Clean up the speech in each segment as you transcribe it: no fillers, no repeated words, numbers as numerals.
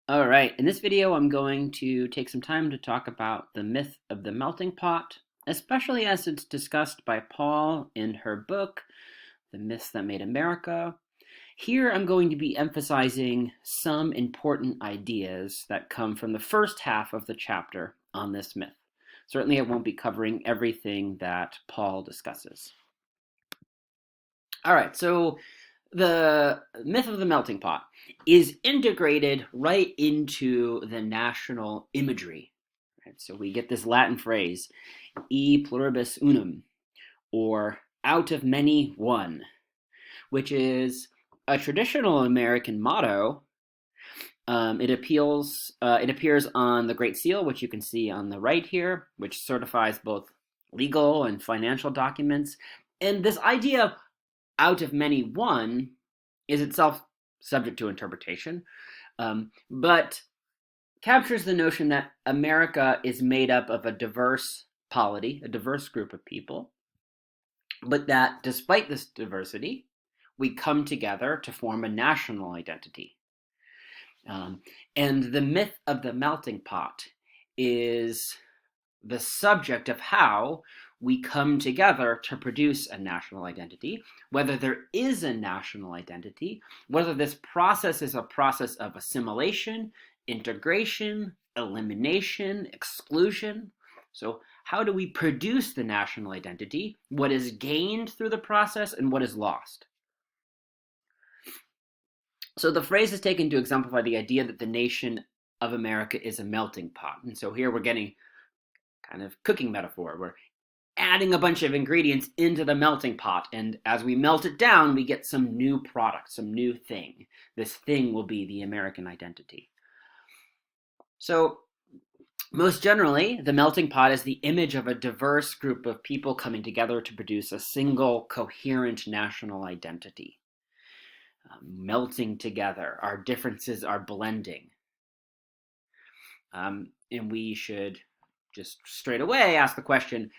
All right, in this video, I'm going to take some time to talk about the myth of the melting pot, especially as it's discussed by Paul in her book, The Myths That Made America. Here, I'm going to be emphasizing some important ideas that come from the first half of the chapter on this myth. Certainly, I won't be covering everything that Paul discusses. All right, so the myth of the melting pot is integrated right into the national imagery. Right? So we get this Latin phrase, e pluribus unum, or out of many, one, which is a traditional American motto. It appears on the Great Seal, which you can see on the right here, which certifies both legal and financial documents. And this idea of out of many, one is itself subject to interpretation, but captures the notion that America is made up of a diverse polity, a diverse group of people, but that despite this diversity, we come together to form a national identity. And the myth of the melting pot is the subject of how we come together to produce a national identity, whether there is a national identity, whether this process is a process of assimilation, integration, elimination, exclusion. So, how do we produce the national identity? What is gained through the process and what is lost? So, the phrase is taken to exemplify the idea that the nation of America is a melting pot. And so, here we're getting kind of cooking metaphor. We're adding a bunch of ingredients into the melting pot, and as we melt it down, we get some new product, some new thing. This thing will be the American identity. So, most generally, the melting pot is the image of a diverse group of people coming together to produce a single, coherent national identity. Melting together, our differences are blending. And we should just straight away ask the question,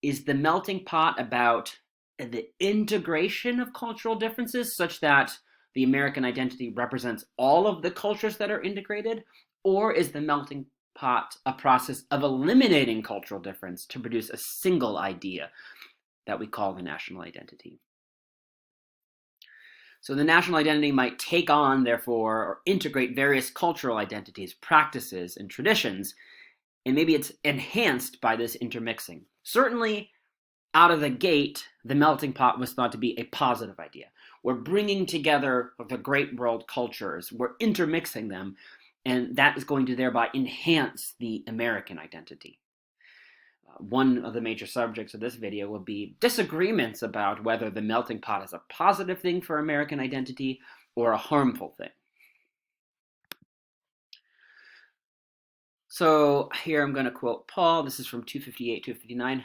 is the melting pot about the integration of cultural differences such that the American identity represents all of the cultures that are integrated? Or is the melting pot a process of eliminating cultural difference to produce a single idea that we call the national identity? So the national identity might take on, therefore, or integrate various cultural identities, practices, and traditions, and maybe it's enhanced by this intermixing. Certainly, out of the gate, the melting pot was thought to be a positive idea. We're bringing together the great world cultures, we're intermixing them, and that is going to thereby enhance the American identity. One of the major subjects of this video will be disagreements about whether the melting pot is a positive thing for American identity or a harmful thing. So here I'm going to quote Paul. This is from 258, 259.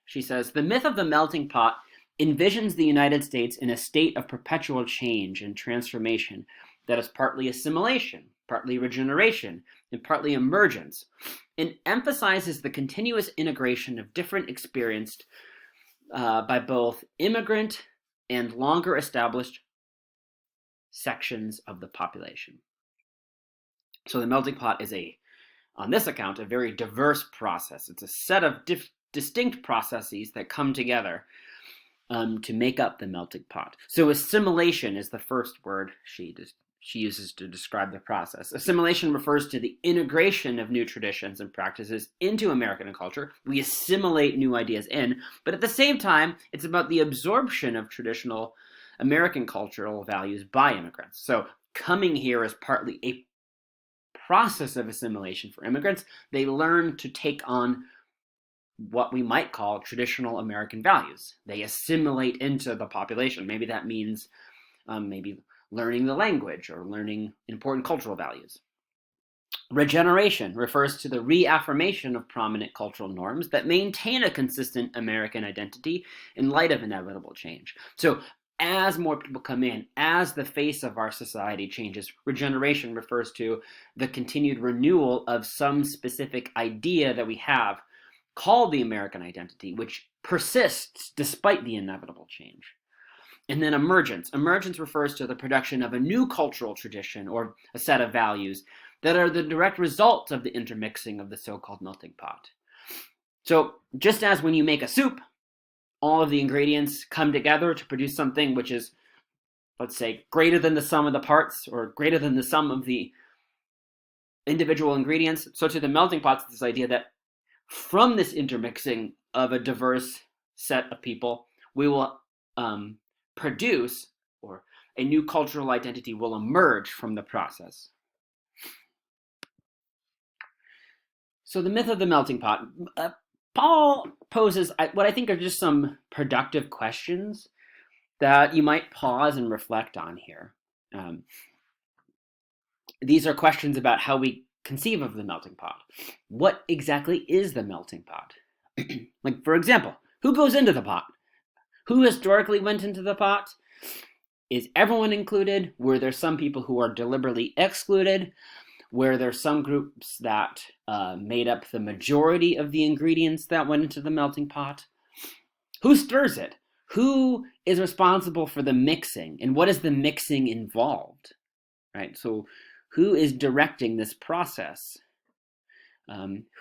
She says, "The myth of the melting pot envisions the United States in a state of perpetual change and transformation that is partly assimilation, partly regeneration, and partly emergence, and emphasizes the continuous integration of different experienced by both immigrant and longer established sections of the population." So the melting pot is on this account, a very diverse process. It's a set of distinct processes that come together to make up the melting pot. So assimilation is the first word she uses to describe the process. Assimilation refers to the integration of new traditions and practices into American culture. We assimilate new ideas in, but at the same time, it's about the absorption of traditional American cultural values by immigrants. So coming here is partly a process of assimilation for immigrants. They learn to take on what we might call traditional American values. They assimilate into the population. Maybe that means maybe learning the language or learning important cultural values. Regeneration refers to the reaffirmation of prominent cultural norms that maintain a consistent American identity in light of inevitable change. So as more people come in, as the face of our society changes, regeneration refers to the continued renewal of some specific idea that we have called the American identity, which persists despite the inevitable change. And then emergence. Emergence refers to the production of a new cultural tradition or a set of values that are the direct result of the intermixing of the so-called melting pot. So just as when you make a soup, all of the ingredients come together to produce something which is, let's say, greater than the sum of the parts or greater than the sum of the individual ingredients, so to the melting pot, this idea that from this intermixing of a diverse set of people, we will produce, or a new cultural identity will emerge from the process. So the myth of the melting pot. Paul poses what I think are just some productive questions that you might pause and reflect on here. These are questions about how we conceive of the melting pot. What exactly is the melting pot? Like, for example, who goes into the pot? Who historically went into the pot? Is everyone included? Were there some people who are deliberately excluded? Were there some groups that made up the majority of the ingredients that went into the melting pot? Who stirs it? Who is responsible for the mixing? And what is the mixing involved? Right? So who is directing this process?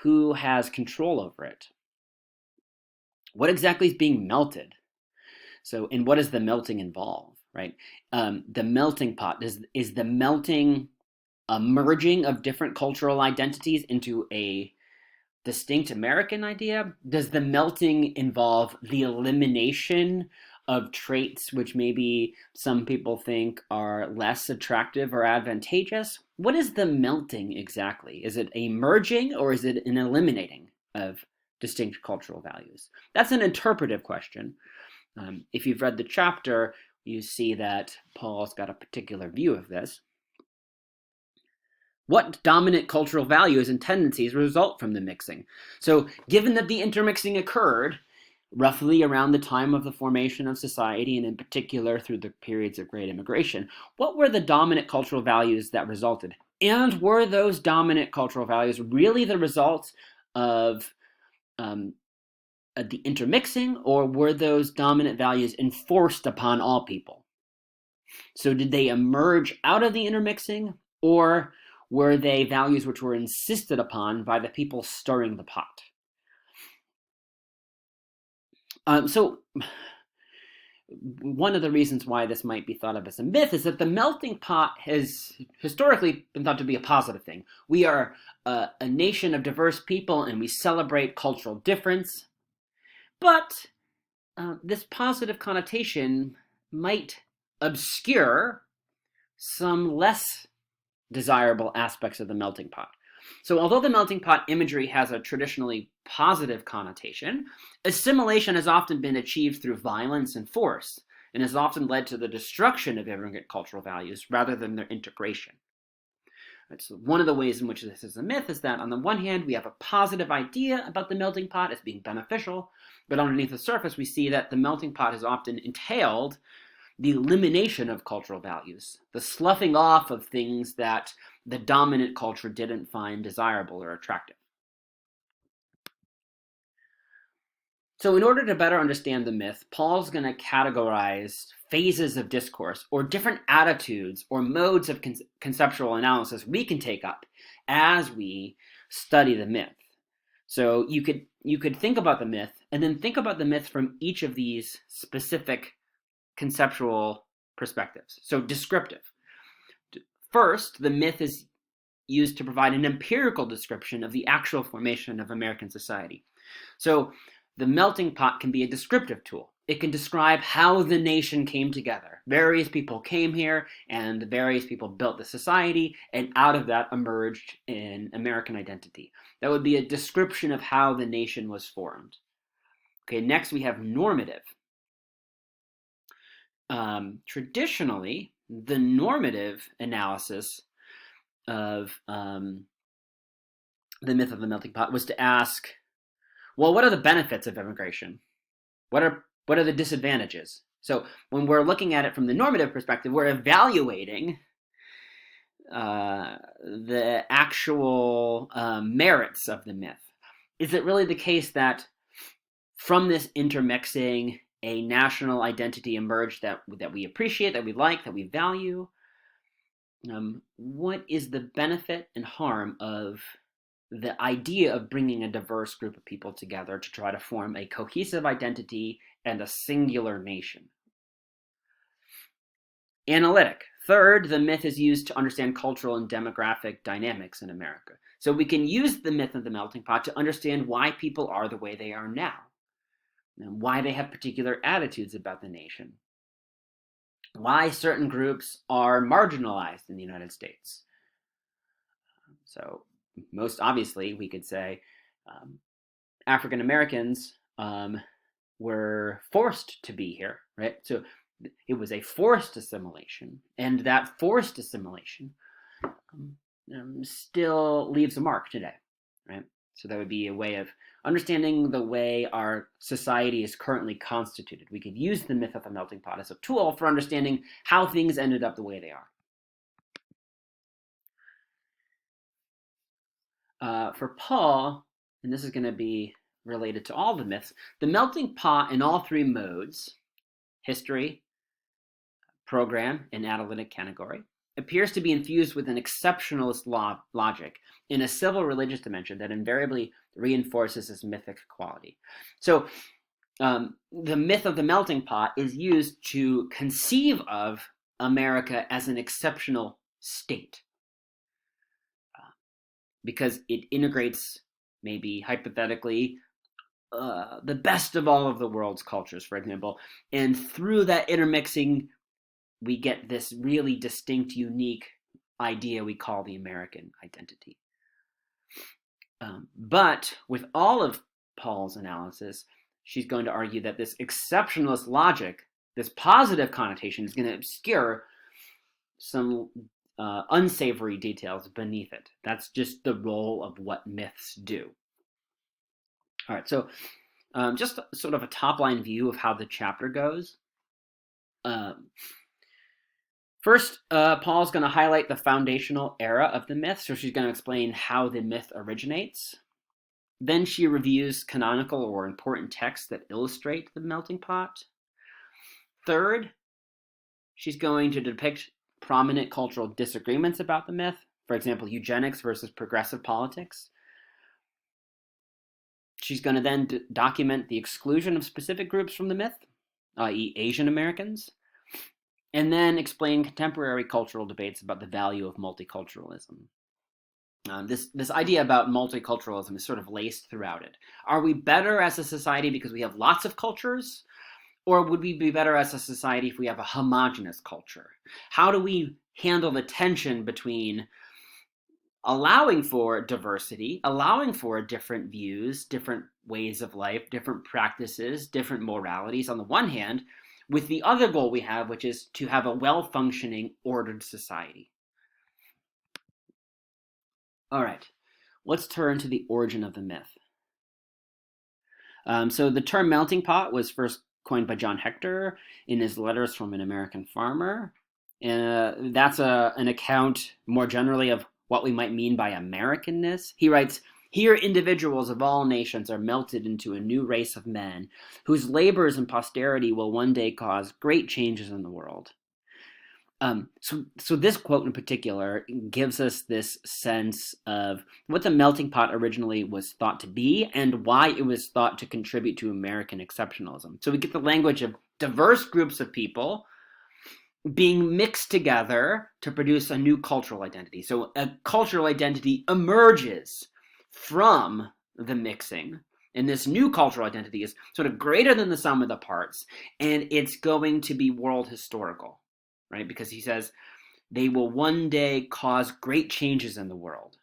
Who has control over it? What exactly is being melted? So, and what does the melting involve, right? The melting pot, is the melting a merging of different cultural identities into a distinct American idea? Does the melting involve the elimination of traits which maybe some people think are less attractive or advantageous? What is the melting exactly? Is it a merging or is it an eliminating of distinct cultural values? That's an interpretive question. If you've read the chapter, you see that Paul's got a particular view of this. What dominant cultural values and tendencies result from the mixing? So, given that the intermixing occurred roughly around the time of the formation of society, and in particular through the periods of great immigration, what were the dominant cultural values that resulted? And were those dominant cultural values really the result of the intermixing, or were those dominant values enforced upon all people? So did they emerge out of the intermixing, or were they values which were insisted upon by the people stirring the pot? So one of the reasons why this might be thought of as a myth is that the melting pot has historically been thought to be a positive thing. We are a nation of diverse people and we celebrate cultural difference. But this positive connotation might obscure some less desirable aspects of the melting pot. So although the melting pot imagery has a traditionally positive connotation, assimilation has often been achieved through violence and force, and has often led to the destruction of immigrant cultural values rather than their integration. So one of the ways in which this is a myth is that on the one hand, we have a positive idea about the melting pot as being beneficial, but underneath the surface, we see that the melting pot has often entailed the elimination of cultural values, the sloughing off of things that the dominant culture didn't find desirable or attractive. So in order to better understand the myth, Paul's going to categorize phases of discourse or different attitudes or modes of conceptual analysis we can take up as we study the myth. So you could think about the myth and then think about the myth from each of these specific conceptual perspectives. So descriptive. First, the myth is used to provide an empirical description of the actual formation of American society. So the melting pot can be a descriptive tool. It can describe how the nation came together. Various people came here, and various people built the society, and out of that emerged an American identity. That would be a description of how the nation was formed. Okay, next we have normative. Traditionally, the normative analysis of the myth of the melting pot was to ask, well, what are the benefits of immigration? What are the disadvantages? So when we're looking at it from the normative perspective, we're evaluating the actual merits of the myth. Is it really the case that from this intermixing a national identity emerged that we appreciate, that we like, that we value? What is the benefit and harm of the idea of bringing a diverse group of people together to try to form a cohesive identity and a singular nation? Analytic. Third, the myth is used to understand cultural and demographic dynamics in America. So we can use the myth of the melting pot to understand why people are the way they are now, and why they have particular attitudes about the nation, why certain groups are marginalized in the United States. So most obviously, we could say African Americans were forced to be here, right? So it was a forced assimilation, and that forced assimilation still leaves a mark today, right? So that would be a way of understanding the way our society is currently constituted. We could use the myth of the melting pot as a tool for understanding how things ended up the way they are. For Paul, and this is going to be related to all the myths, the melting pot in all three modes, history, program, and analytic category, appears to be infused with an exceptionalist logic in a civil religious dimension that invariably reinforces its mythic quality. So the myth of the melting pot is used to conceive of America as an exceptional state, because it integrates, maybe hypothetically, the best of all of the world's cultures, for example. And through that intermixing, we get this really distinct, unique idea we call the American identity. But with all of Paul's analysis, she's going to argue that this exceptionalist logic, this positive connotation, is going to obscure some unsavory details beneath it. That's just the role of what myths do. All right, so just sort of a top-line view of how the chapter goes. First, Paul's going to highlight the foundational era of the myth, so she's going to explain how the myth originates. Then she reviews canonical or important texts that illustrate the melting pot. Third, she's going to depict prominent cultural disagreements about the myth, for example, eugenics versus progressive politics. She's going to then document the exclusion of specific groups from the myth, i.e. Asian Americans, and then explain contemporary cultural debates about the value of multiculturalism. This idea about multiculturalism is sort of laced throughout it. Are we better as a society because we have lots of cultures? Or would we be better as a society if we have a homogenous culture? How do we handle the tension between allowing for diversity, allowing for different views, different ways of life, different practices, different moralities on the one hand, with the other goal we have, which is to have a well-functioning, ordered society? All right, let's turn to the origin of the myth. So the term melting pot was first coined by John Hector in his Letters from an American Farmer. And that's an account more generally of what we might mean by Americanness. He writes, "Here individuals of all nations are melted into a new race of men, whose labors and posterity will one day cause great changes in the world." So this quote in particular gives us this sense of what the melting pot originally was thought to be and why it was thought to contribute to American exceptionalism. So we get the language of diverse groups of people being mixed together to produce a new cultural identity. So a cultural identity emerges from the mixing. And this new cultural identity is sort of greater than the sum of the parts, and it's going to be world historical. Right? Because he says they will one day cause great changes in the world.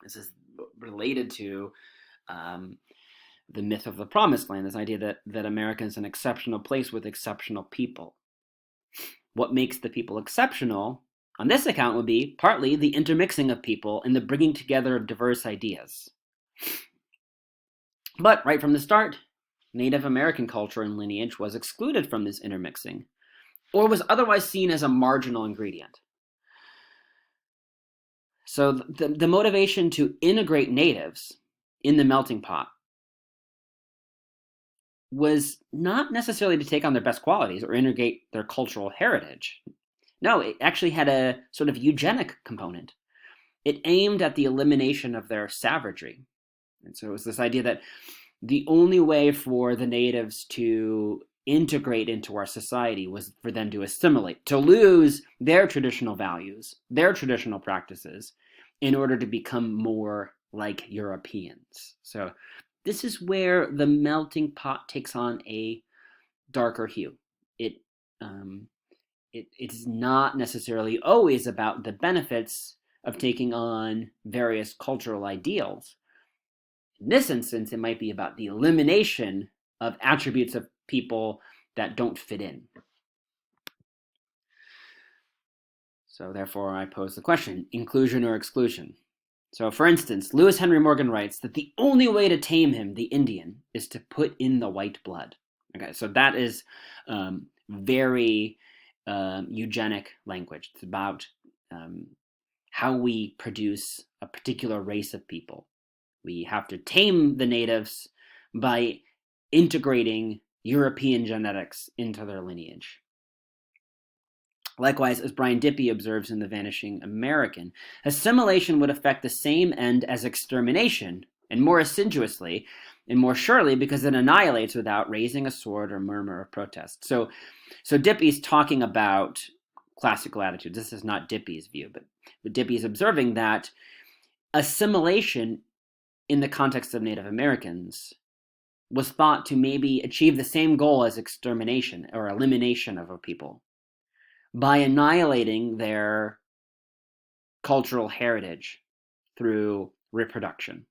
This is related to the myth of the promised land, this idea that America is an exceptional place with exceptional people. What makes the people exceptional on this account would be partly the intermixing of people and the bringing together of diverse ideas. But right from the start, Native American culture and lineage was excluded from this intermixing, or was otherwise seen as a marginal ingredient. So the motivation to integrate natives in the melting pot was not necessarily to take on their best qualities or integrate their cultural heritage. No, it actually had a sort of eugenic component. It aimed at the elimination of their savagery. And so it was this idea that the only way for the natives to integrate into our society was for them to assimilate, to lose their traditional values, their traditional practices, in order to become more like Europeans. So this is where the melting pot takes on a darker hue. It um, it's not necessarily always about the benefits of taking on various cultural ideals. In this instance, it might be about the elimination of attributes of people that don't fit in. So therefore, I pose the question, inclusion or exclusion? So for instance, Lewis Henry Morgan writes that the only way to tame him, the Indian, is to put in the white blood. Okay, so that is very eugenic language. It's about how we produce a particular race of people. We have to tame the natives by integrating European genetics into their lineage. Likewise, as Brian Dippy observes in The Vanishing American, assimilation would affect the same end as extermination, and more assiduously, and more surely because it annihilates without raising a sword or murmur of protest. So Dippy's talking about classical attitudes. This is not Dippy's view, but Dippy's observing that assimilation in the context of Native Americans was thought to maybe achieve the same goal as extermination or elimination of a people by annihilating their cultural heritage through reproduction.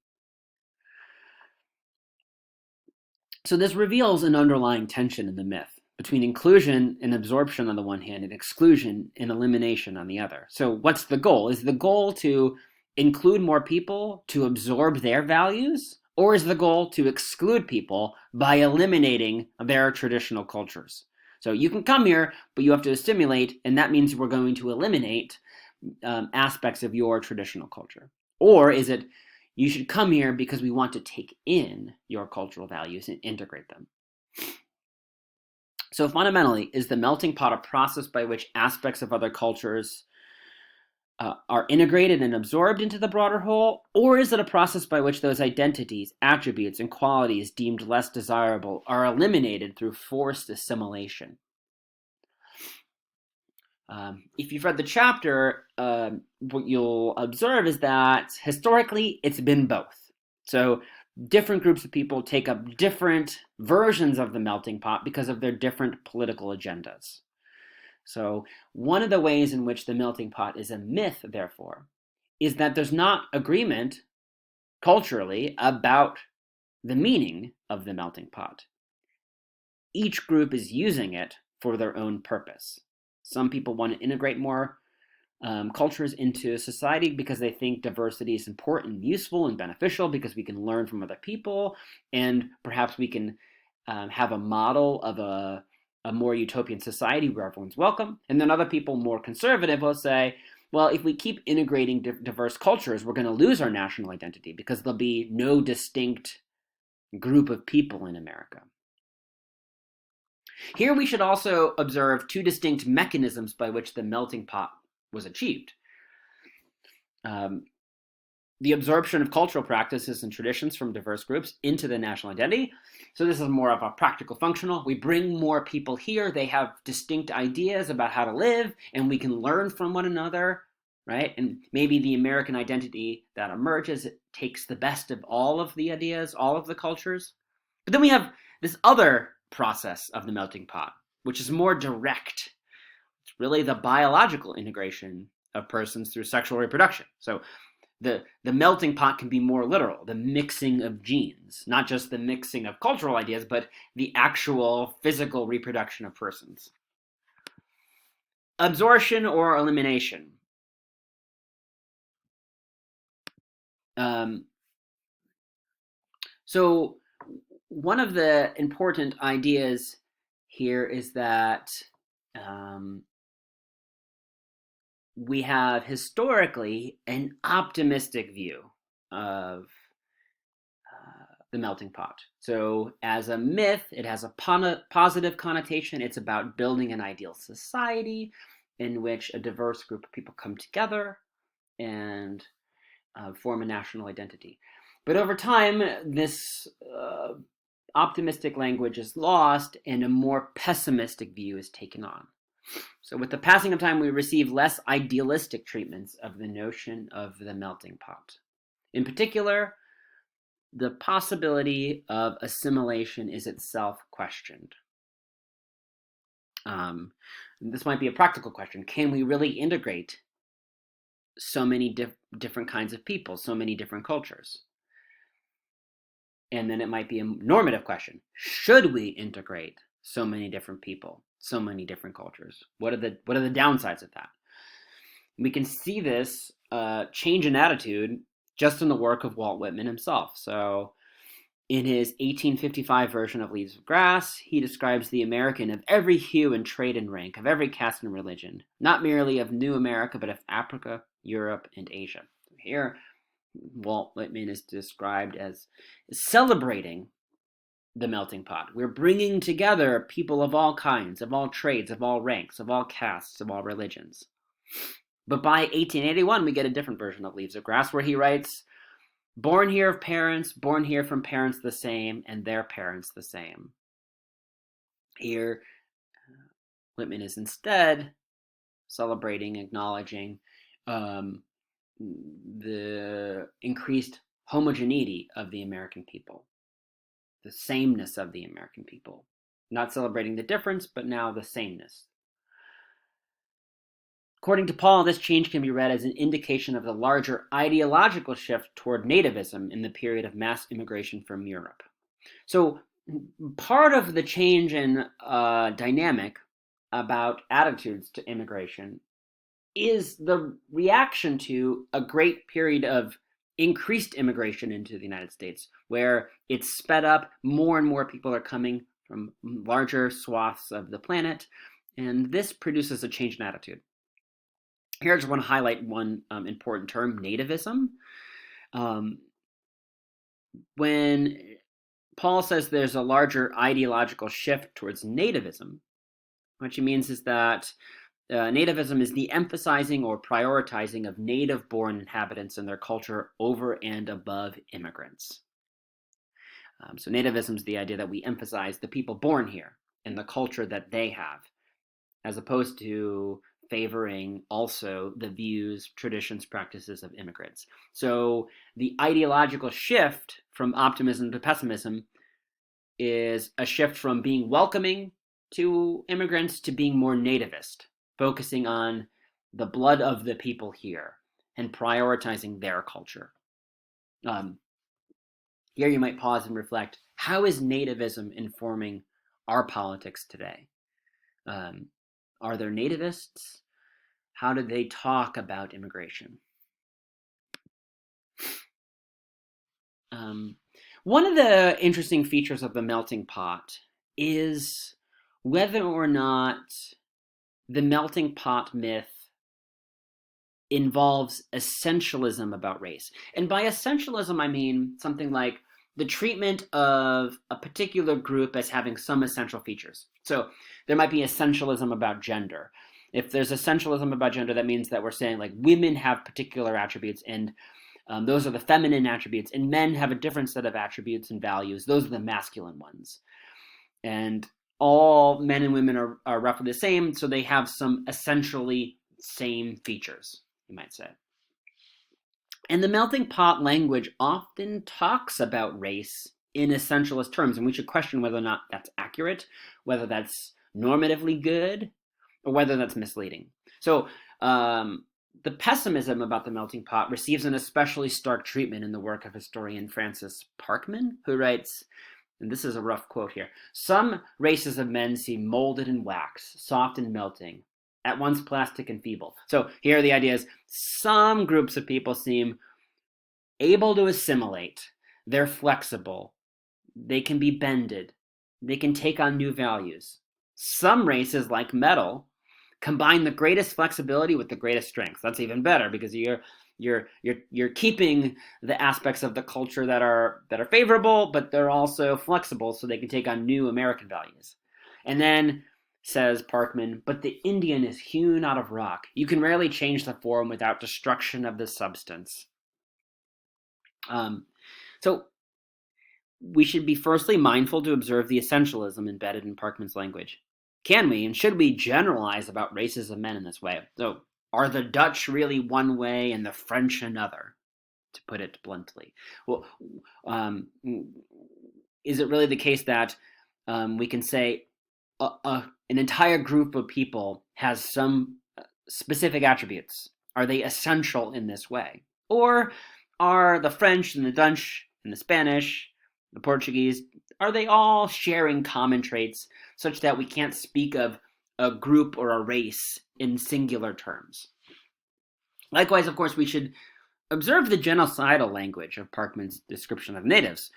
So this reveals an underlying tension in the myth between inclusion and absorption on the one hand and exclusion and elimination on the other. So what's the goal? Is the goal to include more people to absorb their values? Or is the goal to exclude people by eliminating their traditional cultures? So you can come here, but you have to assimilate, and that means we're going to eliminate aspects of your traditional culture. Or is it, you should come here because we want to take in your cultural values and integrate them? So fundamentally, is the melting pot a process by which aspects of other cultures are integrated and absorbed into the broader whole, or is it a process by which those identities, attributes, and qualities deemed less desirable are eliminated through forced assimilation? If you've read the chapter, what you'll observe is that historically it's been both. So different groups of people take up different versions of the melting pot because of their different political agendas. So one of the ways in which the melting pot is a myth, therefore, is that there's not agreement culturally about the meaning of the melting pot. Each group is using it for their own purpose. Some people want to integrate more cultures into society because they think diversity is important and useful and beneficial because we can learn from other people, and perhaps we can have a model of a more utopian society where everyone's welcome. And then other people, more conservative, will say, well, if we keep integrating diverse cultures, we're going to lose our national identity because there'll be no distinct group of people in America. Here we should also observe two distinct mechanisms by which the melting pot was achieved. The absorption of cultural practices and traditions from diverse groups into the national identity. So this is more of a practical functional. We bring more people here. They have distinct ideas about how to live, and we can learn from one another, right? And maybe the American identity that emerges takes the best of all of the ideas, all of the cultures. But then we have this other process of the melting pot, which is more direct. It's really the biological integration of persons through sexual reproduction. So the melting pot can be more literal, the mixing of genes, not just the mixing of cultural ideas, but the actual physical reproduction of persons. Absorption or elimination. So one of the important ideas here is that we have historically an optimistic view of the melting pot. So as a myth, it has a positive connotation. It's about building an ideal society in which a diverse group of people come together and form a national identity. But over time, this optimistic language is lost and a more pessimistic view is taken on. So with the passing of time, we receive less idealistic treatments of the notion of the melting pot. In particular, the possibility of assimilation is itself questioned. This might be a practical question. Can we really integrate so many different kinds of people, so many different cultures? And then it might be a normative question. Should we integrate so many different people, so many different cultures? What are the downsides of that? We can see this change in attitude just in the work of Walt Whitman himself. So in his 1855 version of Leaves of Grass, he describes the American of every hue and trade and rank, of every caste and religion, not merely of New America, but of Africa, Europe, and Asia. Here, Walt Whitman is described as celebrating the melting pot. We're bringing together people of all kinds, of all trades, of all ranks, of all castes, of all religions. But by 1881, we get a different version of Leaves of Grass where he writes, born here of parents, born here from parents the same, and their parents the same. Here, Whitman is instead celebrating, acknowledging the increased homogeneity of the American people, the sameness of the American people. Not celebrating the difference, but now the sameness. According to Paul, this change can be read as an indication of the larger ideological shift toward nativism in the period of mass immigration from Europe. So part of the change in dynamic about attitudes to immigration is the reaction to a great period of increased immigration into the United States, where it's sped up, more and more people are coming from larger swaths of the planet, and this produces a change in attitude. Here I just want to highlight one important term, nativism. When Paul says there's a larger ideological shift towards nativism, what he means is that nativism is the emphasizing or prioritizing of native-born inhabitants and their culture over and above immigrants. So nativism is the idea that we emphasize the people born here and the culture that they have, as opposed to favoring also the views, traditions, practices of immigrants. So the ideological shift from optimism to pessimism is a shift from being welcoming to immigrants to being more nativist, focusing on the blood of the people here and prioritizing their culture. Here you might pause and reflect, how is nativism informing our politics today? Are there nativists? How do they talk about immigration? One of the interesting features of the melting pot is whether or not the melting pot myth involves essentialism about race. And by essentialism, I mean something like the treatment of a particular group as having some essential features. So there might be essentialism about gender. If there's essentialism about gender, that means that we're saying like women have particular attributes and those are the feminine attributes, and men have a different set of attributes and values. Those are the masculine ones. And all men and women are roughly the same, so they have some essentially same features, you might say. And the melting pot language often talks about race in essentialist terms, and we should question whether or not that's accurate, whether that's normatively good, or whether that's misleading. So the pessimism about the melting pot receives an especially stark treatment in the work of historian Francis Parkman, who writes, and this is a rough quote here, "Some races of men seem molded in wax, soft and melting, at once plastic and feeble." So here the idea is some groups of people seem able to assimilate. They're flexible. They can be bended. They can take on new values. Some races, like metal, Combine the greatest flexibility with the greatest strength. That's even better because you're keeping the aspects of the culture that are favorable, but they're also flexible so they can take on new American values. And then says Parkman, but the Indian is hewn out of rock. You can rarely change the form without destruction of the substance. So we should be firstly mindful to observe the essentialism embedded in Parkman's language. Can we and should we generalize about races of men in this way? So, are the Dutch really one way and the French another, to put it bluntly? Well, is it really the case that we can say an entire group of people has some specific attributes? Are they essential in this way? Or are the French and the Dutch and the Spanish, the Portuguese, are they all sharing common traits such that we can't speak of a group or a race in singular terms? Likewise, of course, we should observe the genocidal language of Parkman's description of natives.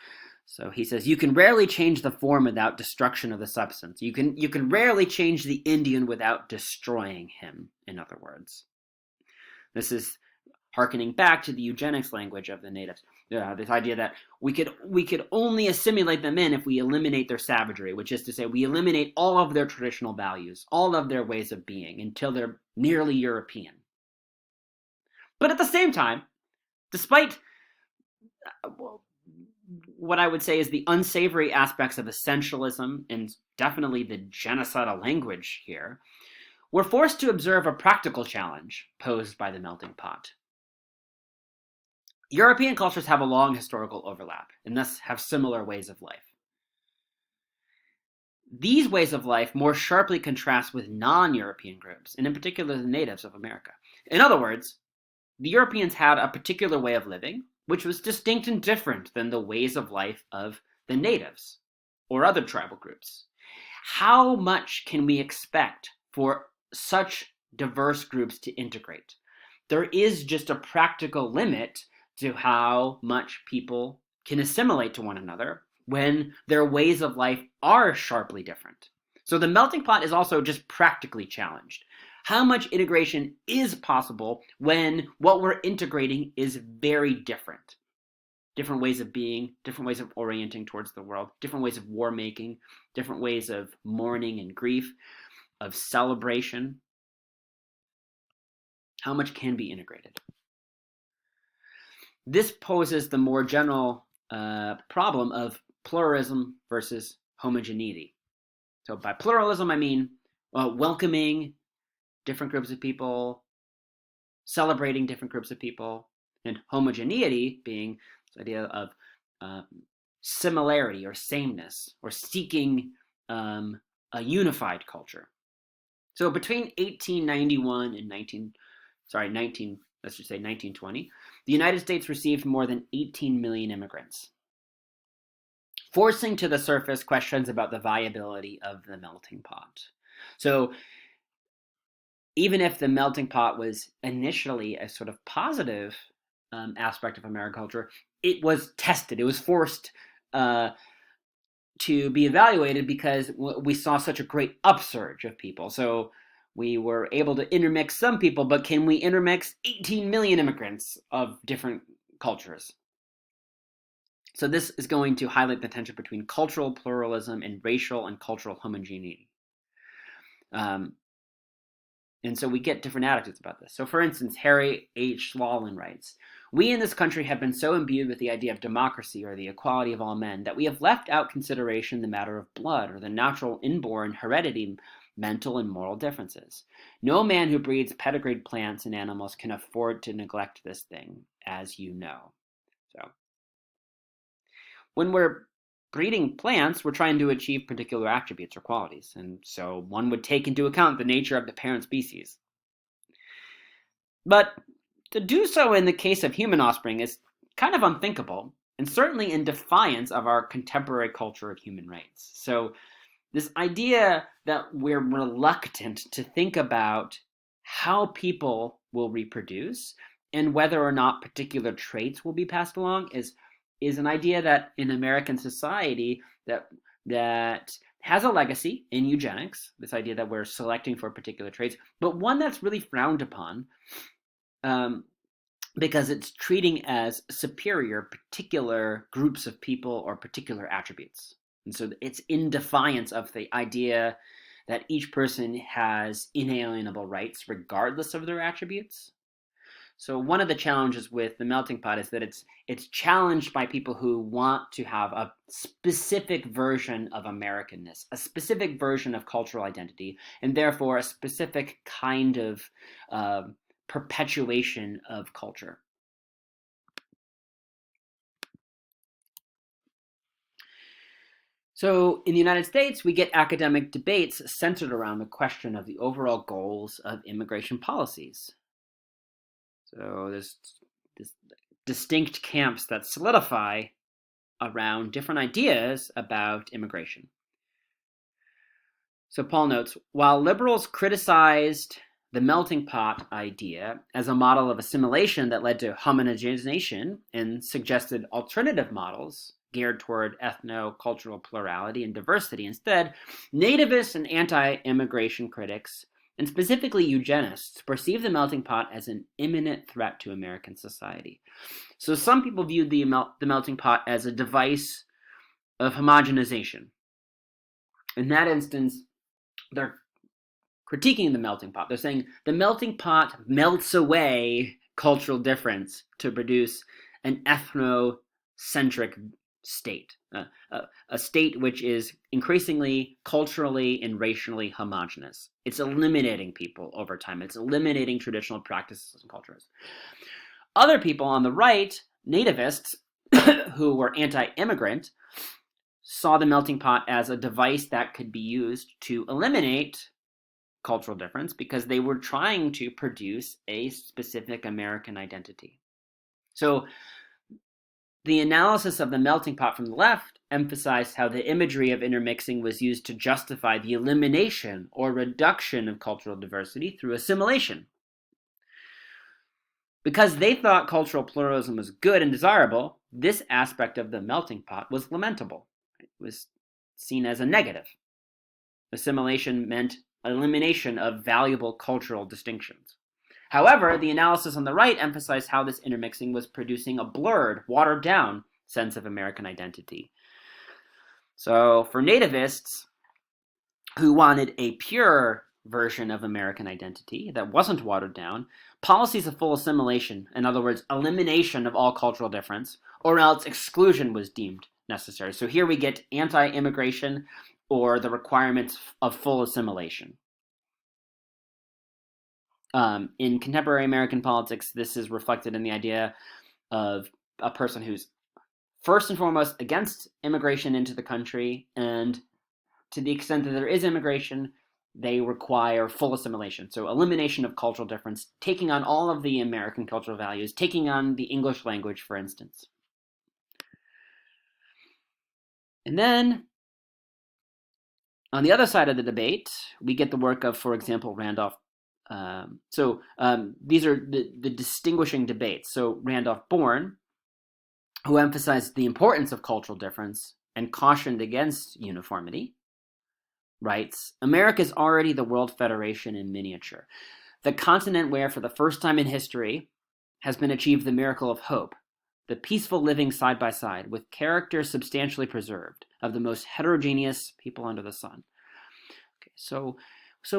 So he says, you can rarely change the form without destruction of the substance. You can rarely change the Indian without destroying him, in other words. This is hearkening back to the eugenics language of the natives. This idea that we could only assimilate them in if we eliminate their savagery, which is to say we eliminate all of their traditional values, all of their ways of being, until they're nearly European. But at the same time, despite what I would say is the unsavory aspects of essentialism and definitely the genocidal language here, we're forced to observe a practical challenge posed by the melting pot. European cultures have a long historical overlap and thus have similar ways of life. These ways of life more sharply contrast with non-European groups, and in particular the natives of America. In other words, the Europeans had a particular way of living, which was distinct and different than the ways of life of the natives or other tribal groups. How much can we expect for such diverse groups to integrate? There is just a practical limit to how much people can assimilate to one another when their ways of life are sharply different. So the melting pot is also just practically challenged. How much integration is possible when what we're integrating is very different? Different ways of being, different ways of orienting towards the world, different ways of war making, different ways of mourning and grief, of celebration. How much can be integrated? This poses the more general problem of pluralism versus homogeneity. So by pluralism, I mean welcoming different groups of people, celebrating different groups of people, and homogeneity being this idea of similarity or sameness, or seeking a unified culture. So between 1891 and 1920, the United States received more than 18 million immigrants, forcing to the surface questions about the viability of the melting pot. So even if the melting pot was initially a sort of positive aspect of American culture, it was tested. It was forced to be evaluated because we saw such a great upsurge of people. So we were able to intermix some people, but can we intermix 18 million immigrants of different cultures? So this is going to highlight the tension between cultural pluralism and racial and cultural homogeneity. And so we get different attitudes about this. So for instance, Harry H. Swallen writes, "We in this country have been so imbued with the idea of democracy or the equality of all men that we have left out consideration the matter of blood or the natural inborn heredity, mental and moral differences. No man who breeds pedigreed plants and animals can afford to neglect this thing, as you know." So when we're breeding plants, we're trying to achieve particular attributes or qualities, and so one would take into account the nature of the parent species. But to do so in the case of human offspring is kind of unthinkable, and certainly in defiance of our contemporary culture of human rights. So this idea that we're reluctant to think about how people will reproduce and whether or not particular traits will be passed along is an idea that in American society that has a legacy in eugenics, this idea that we're selecting for particular traits, but one that's really frowned upon because it's treating as superior particular groups of people or particular attributes. And so it's in defiance of the idea that each person has inalienable rights regardless of their attributes. So one of the challenges with the melting pot is that it's challenged by people who want to have a specific version of Americanness, a specific version of cultural identity, and therefore a specific kind of perpetuation of culture. So in the United States, we get academic debates centered around the question of the overall goals of immigration policies. So there's distinct camps that solidify around different ideas about immigration. So Paul notes, while liberals criticized the melting pot idea as a model of assimilation that led to homogenization and suggested alternative models geared toward ethno-cultural plurality and diversity, instead, nativists and anti-immigration critics, and specifically eugenists, perceive the melting pot as an imminent threat to American society. So some people viewed the melting pot as a device of homogenization. In that instance, they're critiquing the melting pot. They're saying the melting pot melts away cultural difference to produce an ethnocentric state, a state which is increasingly culturally and racially homogenous. It's eliminating people over time. It's eliminating traditional practices and cultures. Other people on the right, nativists, who were anti-immigrant, saw the melting pot as a device that could be used to eliminate cultural difference because they were trying to produce a specific American identity. So the analysis of the melting pot from the left emphasized how the imagery of intermixing was used to justify the elimination or reduction of cultural diversity through assimilation. Because they thought cultural pluralism was good and desirable, this aspect of the melting pot was lamentable. It was seen as a negative. Assimilation meant elimination of valuable cultural distinctions. However, the analysis on the right emphasized how this intermixing was producing a blurred, watered-down sense of American identity. So for nativists who wanted a pure version of American identity that wasn't watered down, policies of full assimilation, in other words, elimination of all cultural difference, or else exclusion was deemed necessary. So here we get anti-immigration or the requirements of full assimilation. In contemporary American politics, this is reflected in the idea of a person who's first and foremost against immigration into the country, and to the extent that there is immigration, they require full assimilation. So elimination of cultural difference, taking on all of the American cultural values, taking on the English language, for instance. And then, on the other side of the debate, we get the work of, for example, Randolph. These are the distinguishing debates. So Randolph Bourne, who emphasized the importance of cultural difference and cautioned against uniformity, writes, America is already the World Federation in miniature, the continent where, for the first time in history, has been achieved the miracle of hope, the peaceful living side by side, with character substantially preserved, of the most heterogeneous people under the sun. Okay, so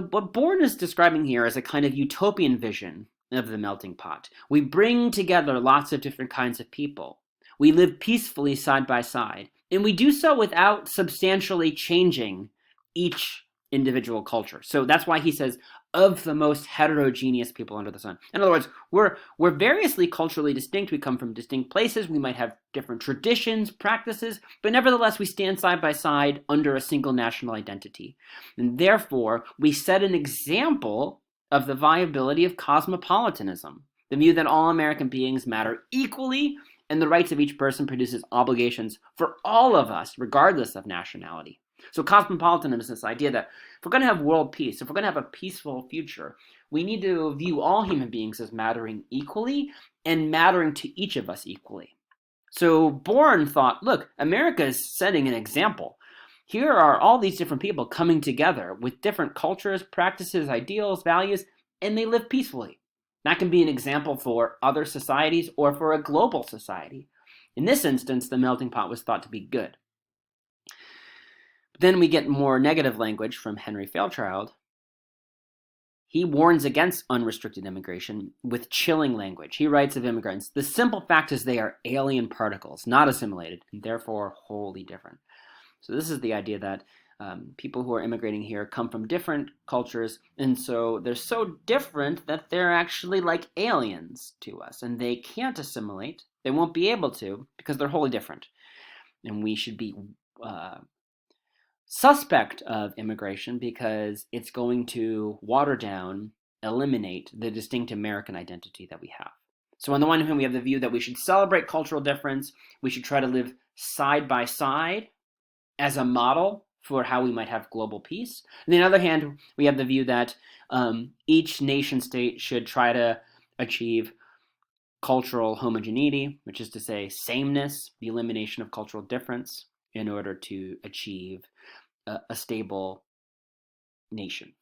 what Bourne is describing here is a kind of utopian vision of the melting pot. We bring together lots of different kinds of people. We live peacefully side by side, and we do so without substantially changing each individual culture. So that's why he says, of the most heterogeneous people under the sun. In other words, we're variously culturally distinct. We come from distinct places. We might have different traditions, practices, but nevertheless, we stand side by side under a single national identity. And therefore, we set an example of the viability of cosmopolitanism, the view that all American beings matter equally, and the rights of each person produces obligations for all of us, regardless of nationality. So cosmopolitanism is this idea that if we're going to have world peace, if we're going to have a peaceful future, we need to view all human beings as mattering equally and mattering to each of us equally. So Bourne thought, look, America is setting an example. Here are all these different people coming together with different cultures, practices, ideals, values, and they live peacefully. That can be an example for other societies or for a global society. In this instance, the melting pot was thought to be good. But then we get more negative language from Henry Fairchild. He warns against unrestricted immigration with chilling language. He writes of immigrants, the simple fact is they are alien particles, not assimilated, and therefore wholly different. So this is the idea that people who are immigrating here come from different cultures, and so they're so different that they're actually like aliens to us, and they can't assimilate. They won't be able to because they're wholly different. And we should be suspect of immigration because it's going to water down, eliminate the distinct American identity that we have. So on the one hand, we have the view that we should celebrate cultural difference. We should try to live side by side as a model for how we might have global peace. And on the other hand, we have the view that each nation state should try to achieve cultural homogeneity, which is to say sameness, the elimination of cultural difference, in order to achieve a stable nation.